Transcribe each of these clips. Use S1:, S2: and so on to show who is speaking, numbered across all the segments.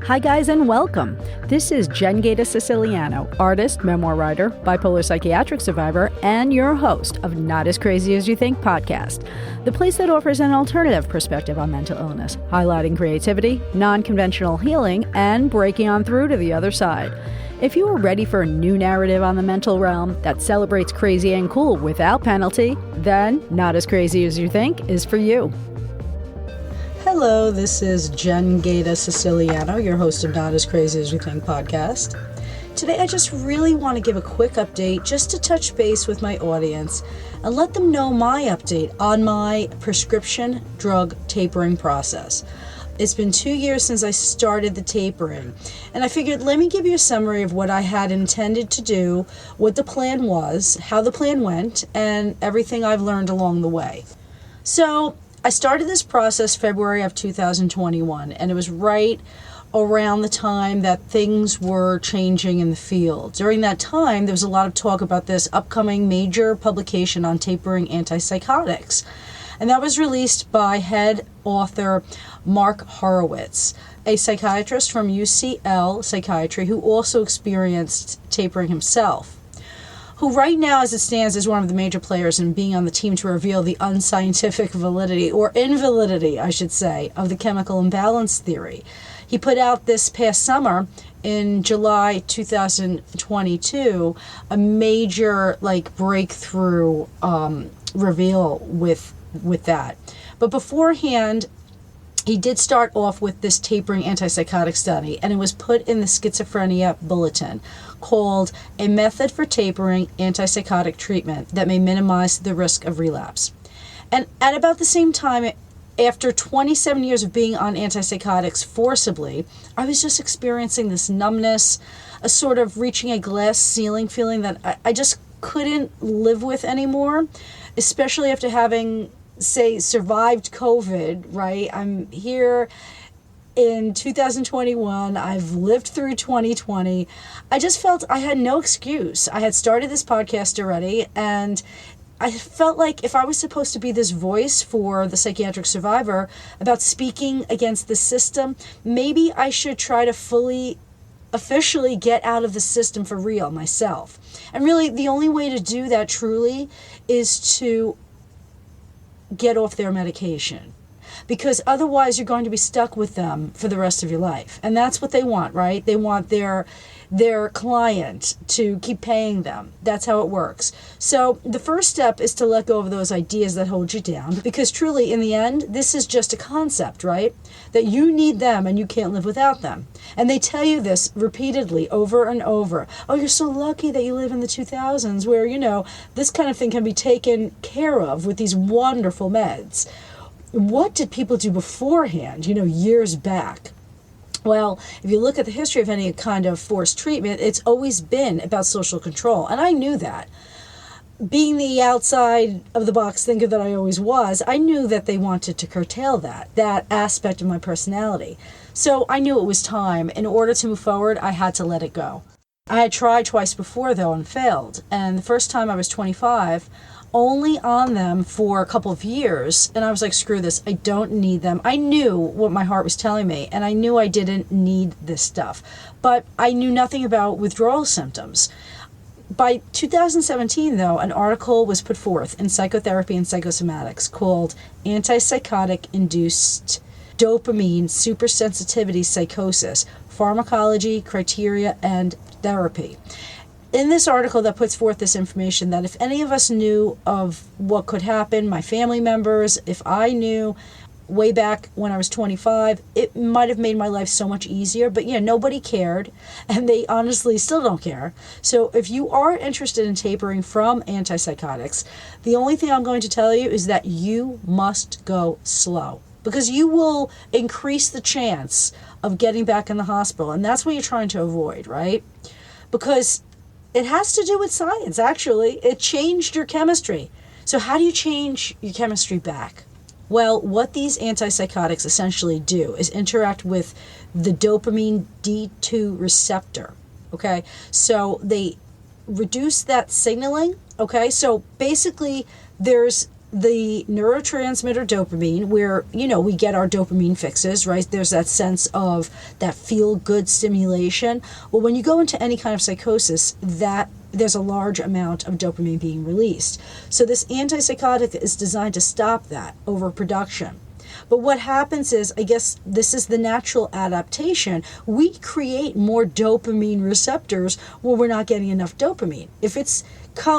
S1: Hi guys and welcome. This is Jen Gaeta Siciliano, artist, memoir writer, bipolar psychiatric survivor, and your host of Not As Crazy As You Think podcast, the place that offers an alternative perspective on mental illness, highlighting creativity, non-conventional healing, and breaking on through to the other side. If you are ready for a new narrative on the mental realm that celebrates crazy and cool without penalty, then Not As Crazy As You Think is for you.
S2: Hello, this is Jen Gaeta Siciliano, your host of Not As Crazy As You Think podcast. Today I just really want to give a quick update just to touch base with my audience and let them know my update on my prescription drug tapering process. It's been 2 years since I started the tapering, and I figured let me give you a summary of what I had intended to do, what the plan was, how the plan went, and everything I've learned along the way. So I started this process February of 2021, and it was right around the time that things were changing in the field. During that time, there was a lot of talk about this upcoming major publication on tapering antipsychotics. And that was released by head author Mark Horowitz, a psychiatrist from UCL Psychiatry who also experienced tapering himself, who right now, as it stands, is one of the major players in being on the team to reveal the unscientific validity, or invalidity, I should say, of the chemical imbalance theory. He put out this past summer, in July 2022, a major breakthrough reveal with that. But beforehand, he did start off with this tapering antipsychotic study, and it was put in the Schizophrenia Bulletin, called A Method for Tapering Antipsychotic Treatment That May Minimize the Risk of Relapse. And at about the same time, after 27 years of being on antipsychotics forcibly, I was just experiencing this numbness, a sort of reaching a glass ceiling feeling that I just couldn't live with anymore, especially after having, say, survived COVID, right? I'm here in 2021. I've lived through 2020. I just felt I had no excuse. I had started this podcast already, and I felt like if I was supposed to be this voice for the psychiatric survivor about speaking against the system, maybe I should try to officially get out of the system for real myself. And really, the only way to do that truly is to get off their medication, because otherwise you're going to be stuck with them for the rest of your life. And that's what they want, right? They want their client to keep paying them. That's how it works. So the first step is to let go of those ideas that hold you down, because truly in the end, this is just a concept, right? That you need them and you can't live without them. And they tell you this repeatedly over and over. Oh, you're so lucky that you live in the 2000s where, this kind of thing can be taken care of with these wonderful meds. What did people do beforehand, years back? Well, if you look at the history of any kind of forced treatment, it's always been about social control. And I knew that. Being the outside of the box thinker that I always was, I knew that they wanted to curtail that aspect of my personality. So I knew it was time. In order to move forward, I had to let it go. I had tried twice before, though, and failed. And the first time I was 25, only on them for a couple of years, and I was like, screw this, I don't need them. I knew what my heart was telling me, and I knew I didn't need this stuff, but I knew nothing about withdrawal symptoms. By 2017, though, an article was put forth in Psychotherapy and Psychosomatics called Antipsychotic-Induced Dopamine Supersensitivity Psychosis, Pharmacology, Criteria, and Therapy. In this article that puts forth this information, that if any of us knew of what could happen, my family members, if I knew way back when I was 25, it might have made my life so much easier. But nobody cared, and they honestly still don't care. So if you are interested in tapering from antipsychotics, the only thing I'm going to tell you is that you must go slow, because you will increase the chance of getting back in the hospital. And that's what you're trying to avoid, right? Because it has to do with science, actually. It changed your chemistry. So how do you change your chemistry back? Well, what these antipsychotics essentially do is interact with the dopamine D2 receptor, okay? So they reduce that signaling, okay? So basically, there's the neurotransmitter dopamine, where, we get our dopamine fixes, right? There's that sense of that feel-good stimulation. Well, when you go into any kind of psychosis, that there's a large amount of dopamine being released. So this antipsychotic is designed to stop that overproduction. But what happens is, I guess this is the natural adaptation. We create more dopamine receptors when we're not getting enough dopamine. If it's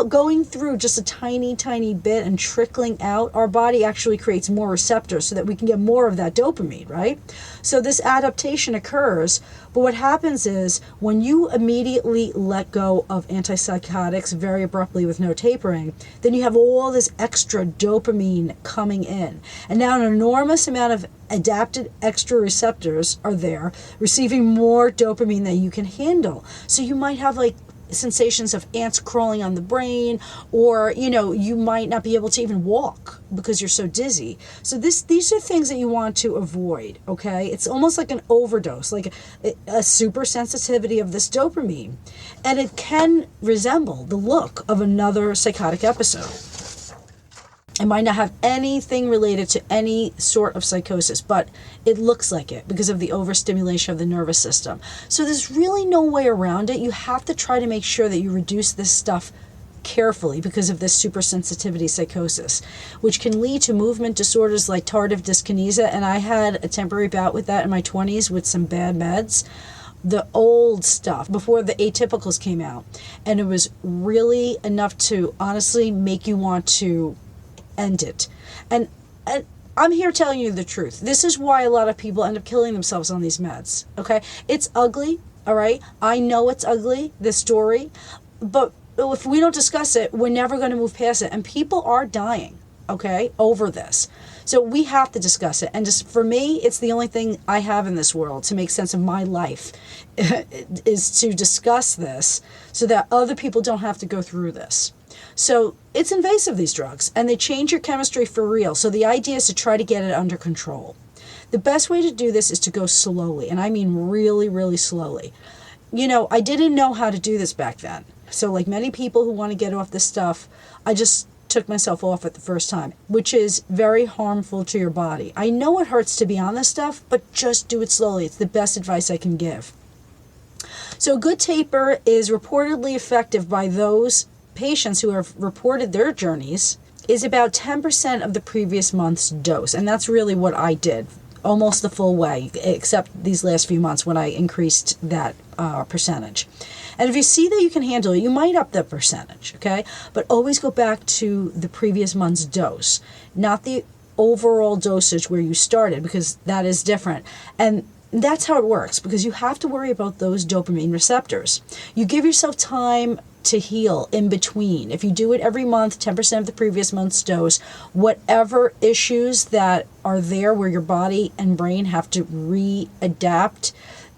S2: going through just a tiny, tiny bit and trickling out, our body actually creates more receptors so that we can get more of that dopamine, right? So this adaptation occurs, but what happens is when you immediately let go of antipsychotics very abruptly with no tapering, then you have all this extra dopamine coming in. And now an enormous amount of adapted extra receptors are there, receiving more dopamine than you can handle. So you might have sensations of ants crawling on the brain, or you might not be able to even walk because you're so dizzy. So these are things that you want to avoid. Okay, it's almost like an overdose, like a super sensitivity of this dopamine, and it can resemble the look of another psychotic episode. It might not have anything related to any sort of psychosis, but it looks like it because of the overstimulation of the nervous system. So there's really no way around it. You have to try to make sure that you reduce this stuff carefully because of this supersensitivity psychosis, which can lead to movement disorders like tardive dyskinesia. And I had a temporary bout with that in my 20s with some bad meds. The old stuff before the atypicals came out. And it was really enough to honestly make you want to end it. And I'm here telling you the truth. This is why a lot of people end up killing themselves on these meds. Okay? It's ugly, all right? I know it's ugly, this story, but if we don't discuss it, we're never going to move past it. And people are dying, okay, over this. So we have to discuss it. And just for me, it's the only thing I have in this world to make sense of my life is to discuss this so that other people don't have to go through this. So it's invasive, these drugs, and they change your chemistry for real. So the idea is to try to get it under control. The best way to do this is to go slowly, and I mean really, really slowly. I didn't know how to do this back then. So like many people who want to get off this stuff, I just took myself off it the first time, which is very harmful to your body. I know it hurts to be on this stuff, but just do it slowly. It's the best advice I can give. So a good taper is reportedly effective by those patients who have reported their journeys is about 10% of the previous month's dose. And that's really what I did, almost the full way, except these last few months when I increased that percentage. And if you see that you can handle it, you might up the percentage, okay? But always go back to the previous month's dose, not the overall dosage where you started, because that is different. And that's how it works, because you have to worry about those dopamine receptors. You give yourself time to heal in between. If you do it every month, 10% of the previous month's dose, whatever issues that are there where your body and brain have to readapt,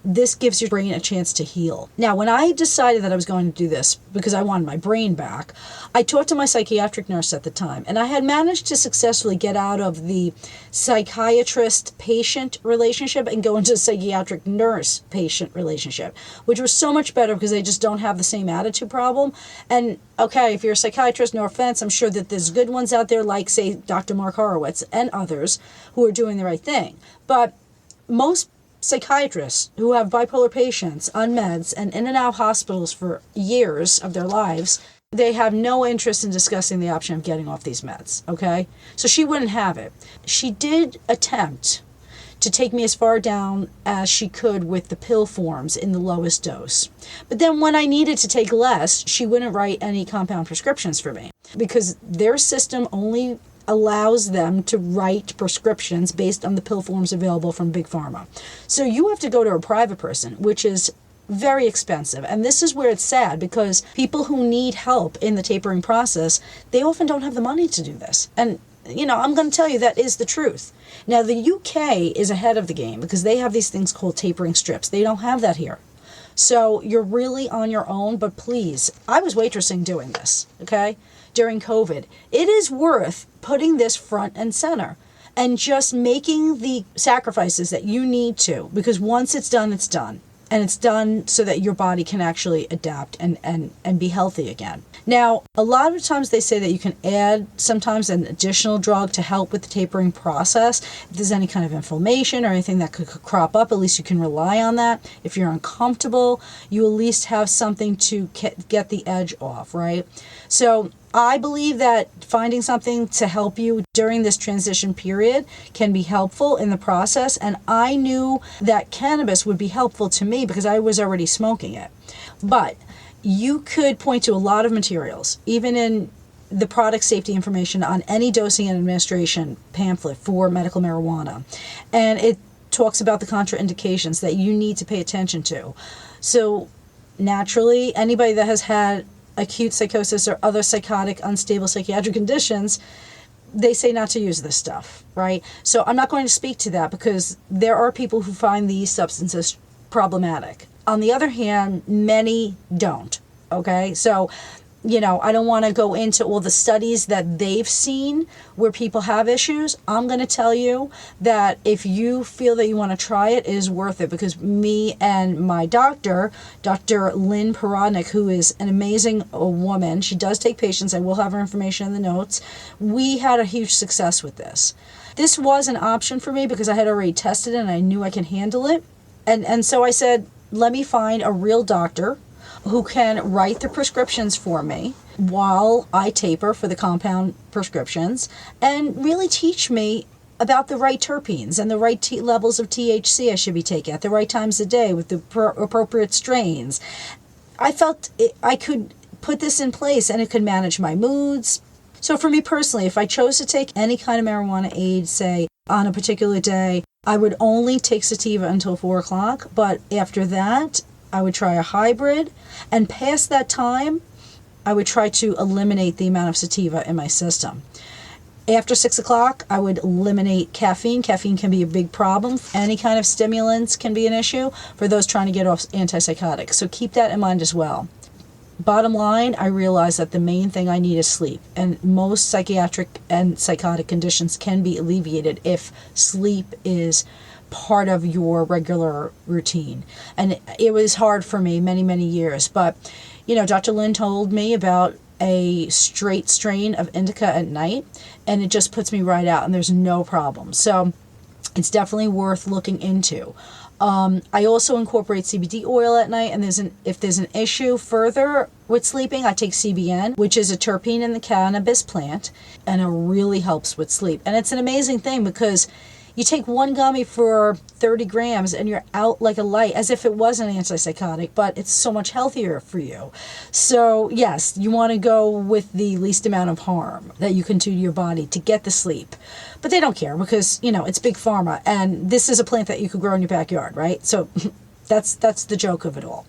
S2: this gives your brain a chance to heal. Now, when I decided that I was going to do this because I wanted my brain back, I talked to my psychiatric nurse at the time, and I had managed to successfully get out of the psychiatrist-patient relationship and go into a psychiatric nurse-patient relationship, which was so much better because they just don't have the same attitude problem. And okay, if you're a psychiatrist, no offense, I'm sure that there's good ones out there like, say, Dr. Mark Horowitz and others who are doing the right thing. But most psychiatrists who have bipolar patients on meds and in and out of hospitals for years of their lives, they have no interest in discussing the option of getting off these meds, okay? So she wouldn't have it. She did attempt to take me as far down as she could with the pill forms in the lowest dose. But then when I needed to take less, she wouldn't write any compound prescriptions for me because their system only allows them to write prescriptions based on the pill forms available from Big Pharma. So you have to go to a private person, which is very expensive. And this is where it's sad because people who need help in the tapering process, they often don't have the money to do this. And, I'm going to tell you that is the truth. Now, the UK is ahead of the game because they have these things called tapering strips. They don't have that here. So you're really on your own, but please, I was waitressing doing this, okay? During COVID. It is worth putting this front and center and just making the sacrifices that you need to, because once it's done, it's done. And it's done so that your body can actually adapt and be healthy again. Now, a lot of times they say that you can add sometimes an additional drug to help with the tapering process. If there's any kind of inflammation or anything that could crop up, at least you can rely on that. If you're uncomfortable, you at least have something to get the edge off, right? So I believe that finding something to help you during this transition period can be helpful in the process. And I knew that cannabis would be helpful to me because I was already smoking it. But you could point to a lot of materials, even in the product safety information on any dosing and administration pamphlet for medical marijuana. And it talks about the contraindications that you need to pay attention to. So naturally, anybody that has had acute psychosis or other psychotic, unstable psychiatric conditions, they say not to use this stuff, right? So I'm not going to speak to that because there are people who find these substances problematic. On the other hand, many don't, okay? So, I don't want to go into all the studies that they've seen where people have issues. I'm going to tell you that if you feel that you want to try it, it is worth it because me and my doctor, Dr. Lynn Parodneck, who is an amazing woman, she does take patients, I will have her information in the notes, we had a huge success with this. This was an option for me because I had already tested it and I knew I can handle it. And so I said, let me find a real doctor who can write the prescriptions for me while I taper for the compound prescriptions and really teach me about the right terpenes and the right levels of THC I should be taking at the right times of day with the appropriate strains. I felt I could put this in place and it could manage my moods. So for me personally, if I chose to take any kind of marijuana aid, say on a particular day, I would only take sativa until 4 o'clock, but after that, I would try a hybrid, and past that time, I would try to eliminate the amount of sativa in my system. After 6 o'clock, I would eliminate caffeine. Caffeine can be a big problem. Any kind of stimulants can be an issue for those trying to get off antipsychotics, so keep that in mind as well. Bottom line, I realized that the main thing I need is sleep, and most psychiatric and psychotic conditions can be alleviated if sleep is part of your regular routine. And it was hard for me many, many years, but Dr. Lynn told me about a straight strain of indica at night, and it just puts me right out, and there's no problem. So it's definitely worth looking into. I also incorporate CBD oil at night, and if there's an issue further with sleeping, I take CBN, which is a terpene in the cannabis plant, and it really helps with sleep. And it's an amazing thing because you take one gummy for 30 grams and you're out like a light, as if it was an antipsychotic, but it's so much healthier for you. So yes, you want to go with the least amount of harm that you can do to your body to get the sleep. But they don't care because, it's big pharma, and this is a plant that you could grow in your backyard, right? So that's the joke of it all.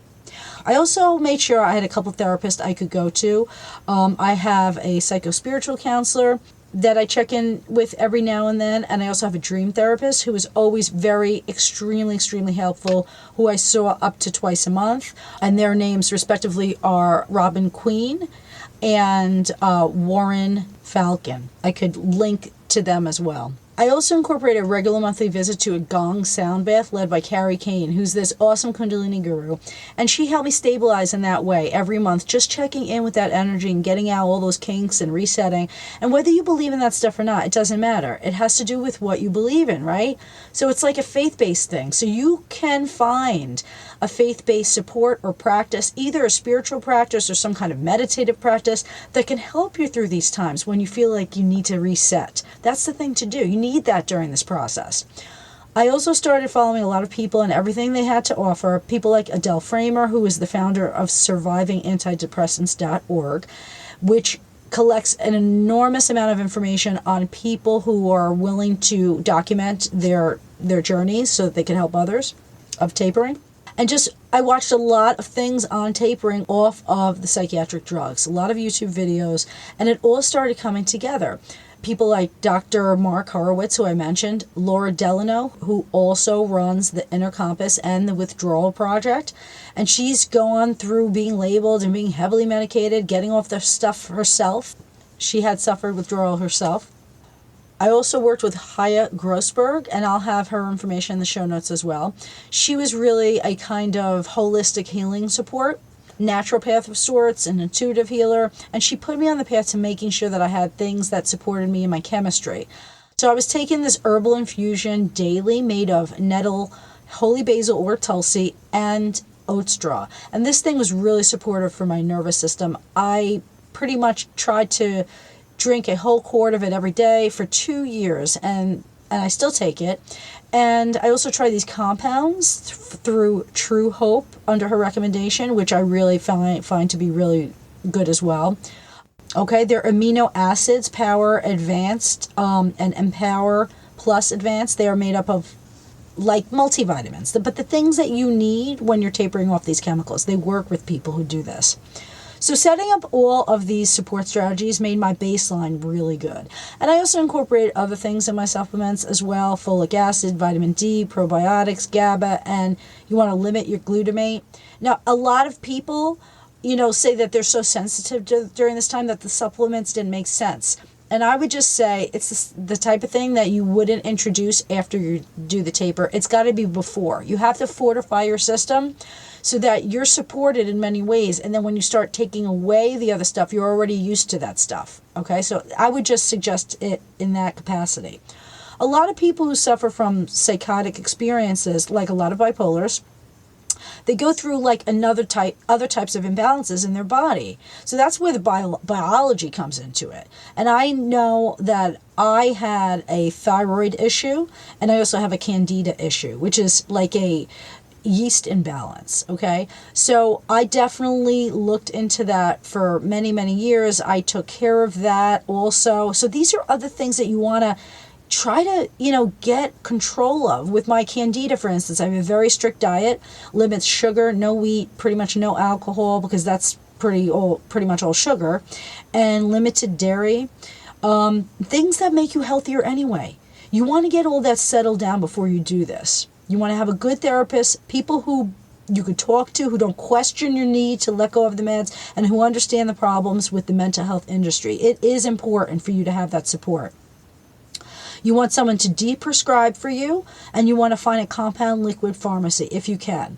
S2: I also made sure I had a couple therapists I could go to. I have a psychospiritual counselor that I check in with every now and then, and I also have a dream therapist who is always extremely helpful, who I saw up to twice a month, and their names respectively are Robin Queen and Warren Falcon. I could link to them as well. I also incorporate a regular monthly visit to a gong sound bath led by Carrie Kane, who's this awesome Kundalini guru. And she helped me stabilize in that way every month, just checking in with that energy and getting out all those kinks and resetting. And whether you believe in that stuff or not, it doesn't matter. It has to do with what you believe in, right? So it's like a faith-based thing. So you can find a faith-based support or practice, either a spiritual practice or some kind of meditative practice that can help you through these times when you feel like you need to reset. That's the thing to do. You need that during this process. I also started following a lot of people and everything they had to offer. People like Adele Framer, who is the founder of survivingantidepressants.org, which collects an enormous amount of information on people who are willing to document their journeys so that they can help others of tapering. And I watched a lot of things on tapering off of the psychiatric drugs, a lot of YouTube videos, and it all started coming together. People like Dr. Mark Horowitz, who I mentioned, Laura Delano, who also runs the Inner Compass and the Withdrawal Project. And she's gone through being labeled and being heavily medicated, getting off the stuff herself. She had suffered withdrawal herself. I also worked with Haya Grossberg, and I'll have her information in the show notes as well. She was really a kind of holistic healing support, naturopath of sorts, an intuitive healer, and she put me on the path to making sure that I had things that supported me in my chemistry. So I was taking this herbal infusion daily made of nettle, holy basil or tulsi, and oat straw. And this thing was really supportive for my nervous system. I pretty much tried to drink a whole quart of it every day for 2 years, and I still take it. And I also try these compounds through True Hope under her recommendation, which I really find to be really good as well. Okay, they're amino acids, Power Advanced, and Empower Plus Advanced. They are made up of like multivitamins, but the things that you need when you're tapering off these chemicals. They work with people who do this. So setting up all of these support strategies made my baseline really good. And I also incorporated other things in my supplements as well: folic acid, vitamin D, probiotics, GABA, and you want to limit your glutamate. Now, a lot of people, say that they're so sensitive during this time that the supplements didn't make sense. And I would just say it's the type of thing that you wouldn't introduce after you do the taper. It's got to be before. You have to fortify your system so that you're supported in many ways. And then when you start taking away the other stuff, you're already used to that stuff. Okay, so I would just suggest it in that capacity. A lot of people who suffer from psychotic experiences, like a lot of bipolars, they go through like other types of imbalances in their body. So that's where the biology comes into it. And I know that I had a thyroid issue, and I also have a candida issue, which is like a yeast imbalance. Okay, so I definitely looked into that for many, many years. I took care of that also. So these are other things that you want to try to, get control of. With my candida, for instance, I have a very strict diet, limits sugar, no wheat, pretty much no alcohol, because that's pretty much all sugar, and limited dairy, things that make you healthier anyway. You want to get all that settled down before you do this. You want to have a good therapist, people who you could talk to, who don't question your need to let go of the meds, and who understand the problems with the mental health industry. It is important for you to have that support. You want someone to de-prescribe for you, and you want to find a compound liquid pharmacy if you can.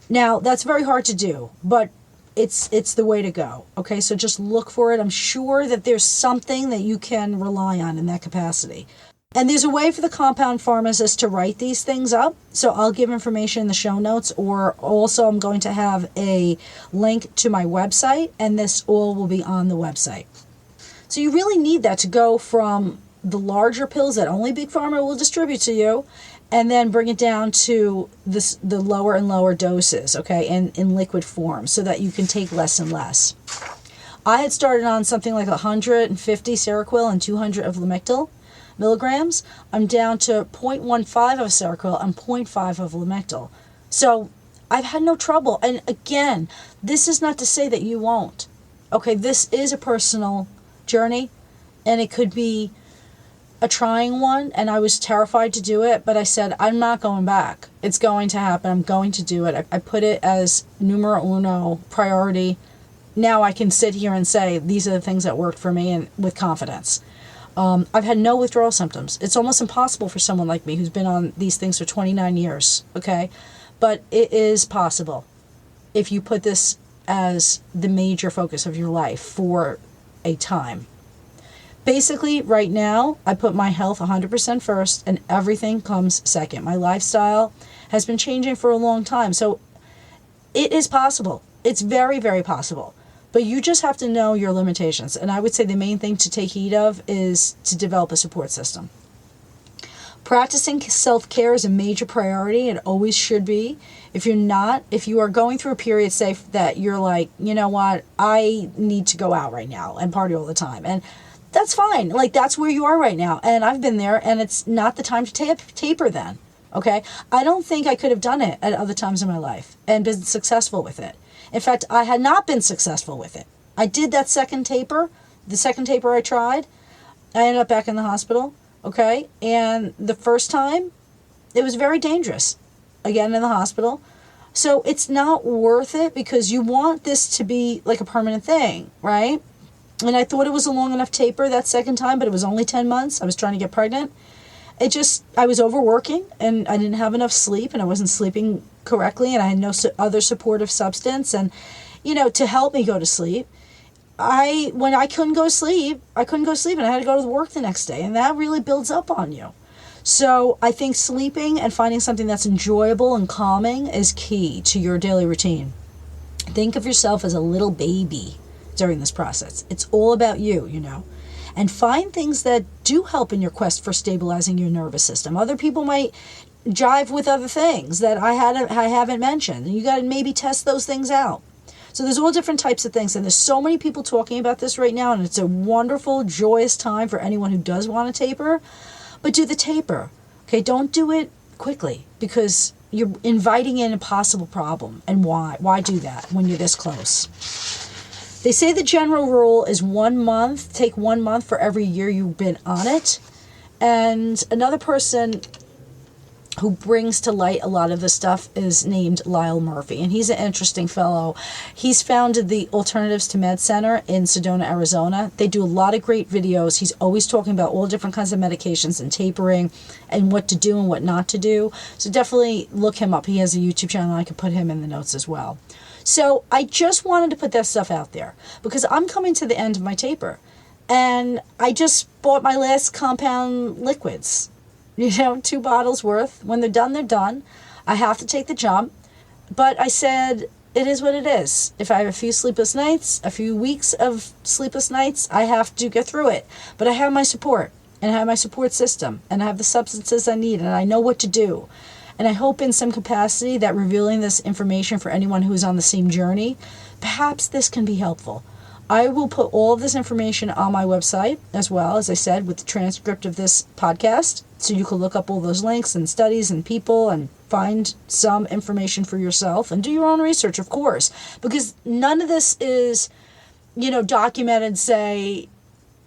S2: Now, that's very hard to do, but it's the way to go. Okay, so just look for it. I'm sure that there's something that you can rely on in that capacity. And there's a way for the compound pharmacist to write these things up. So I'll give information in the show notes, or also I'm going to have a link to my website, and this all will be on the website. So you really need that to go from the larger pills that only Big Pharma will distribute to you, and then bring it down to the lower and lower doses, okay, in liquid form, so that you can take less and less. I had started on something like 150 Seroquel and 200 of Lamictal milligrams. I'm down to 0.15 of Seroquel and 0.5 of Lamictal. So I've had no trouble. And again, this is not to say that you won't. Okay, this is a personal journey, and it could be a trying one, and I was terrified to do it, but I said, I'm not going back. It's going to happen. I'm going to do it. I put it as numero uno priority. Now I can sit here and say, these are the things that worked for me, and with confidence. I've had no withdrawal symptoms. It's almost impossible for someone like me who's been on these things for 29 years, okay? But it is possible if you put this as the major focus of your life for a time. Basically, right now, I put my health 100% first, and everything comes second. My lifestyle has been changing for a long time, so it is possible. It's very, very possible. But you just have to know your limitations. And I would say the main thing to take heed of is to develop a support system. Practicing self-care is a major priority. It always should be. If you are going through a period, say, that you're like, you know what, I need to go out right now and party all the time. And that's fine. Like, that's where you are right now. And I've been there, and it's not the time to taper then. Okay? I don't think I could have done it at other times in my life and been successful with it. In fact, I had not been successful with it. I did that second taper. The second taper I tried, I ended up back in the hospital. Okay? And the first time, it was very dangerous. Again, in the hospital. So it's not worth it, because you want this to be like a permanent thing, right? And I thought it was a long enough taper that second time, but it was only 10 months. I was trying to get pregnant. I was overworking and I didn't have enough sleep and I wasn't sleeping correctly and I had no other supportive substance. And, to help me go to sleep, when I couldn't go to sleep, and I had to go to work the next day. And that really builds up on you. So I think sleeping and finding something that's enjoyable and calming is key to your daily routine. Think of yourself as a little baby during this process. It's all about you, and find things that do help in your quest for stabilizing your nervous system. Other people might jive with other things that I haven't mentioned, and you got to maybe test those things out. So there's all different types of things, and there's so many people talking about this right now, and it's a wonderful, joyous time for anyone who does want to taper. But do the taper, okay? Don't do it quickly because you're inviting in a possible problem. And why? Why do that when you're this close? They say the general rule is 1 month. Take 1 month for every year you've been on it. And another person who brings to light a lot of this stuff is named Lyle Murphy. And he's an interesting fellow. He's founded the Alternatives to Med Center in Sedona, Arizona. They do a lot of great videos. He's always talking about all different kinds of medications and tapering and what to do and what not to do. So definitely look him up. He has a YouTube channel. I could put him in the notes as well. So I just wanted to put that stuff out there because I'm coming to the end of my taper. And I just bought my last compound liquids, 2 bottles worth. When they're done, they're done. I have to take the jump. But I said, it is what it is. If I have a few sleepless nights, a few weeks of sleepless nights, I have to get through it. But I have my support, and I have my support system, and I have the substances I need, and I know what to do. And I hope in some capacity that revealing this information for anyone who is on the same journey, perhaps this can be helpful. I will put all of this information on my website as well, as I said, with the transcript of this podcast. So you can look up all those links and studies and people and find some information for yourself and do your own research, of course, because none of this is, documented, say,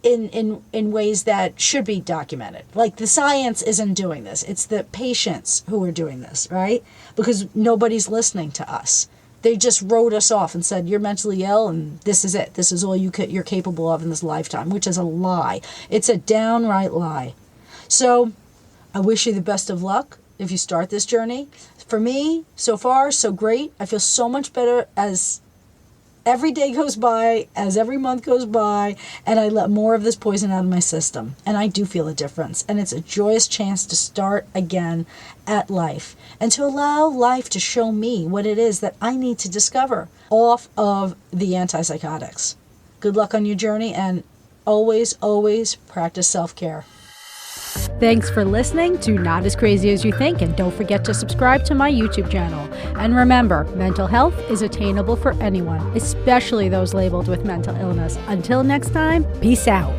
S2: in ways that should be documented. Like the science isn't doing this. It's the patients who are doing this, right? Because nobody's listening to us. They just wrote us off and said, you're mentally ill and this is it. This is all you're capable of in this lifetime, which is a lie. It's a downright lie. So I wish you the best of luck if you start this journey. For me, so far, so great. I feel so much better as every day goes by, as every month goes by, and I let more of this poison out of my system. And I do feel a difference. And it's a joyous chance to start again at life and to allow life to show me what it is that I need to discover off of the antipsychotics. Good luck on your journey, and always, always practice self-care.
S1: Thanks for listening to Not As Crazy As You Think, and don't forget to subscribe to my YouTube channel. And remember, mental health is attainable for anyone, especially those labeled with mental illness. Until next time, peace out.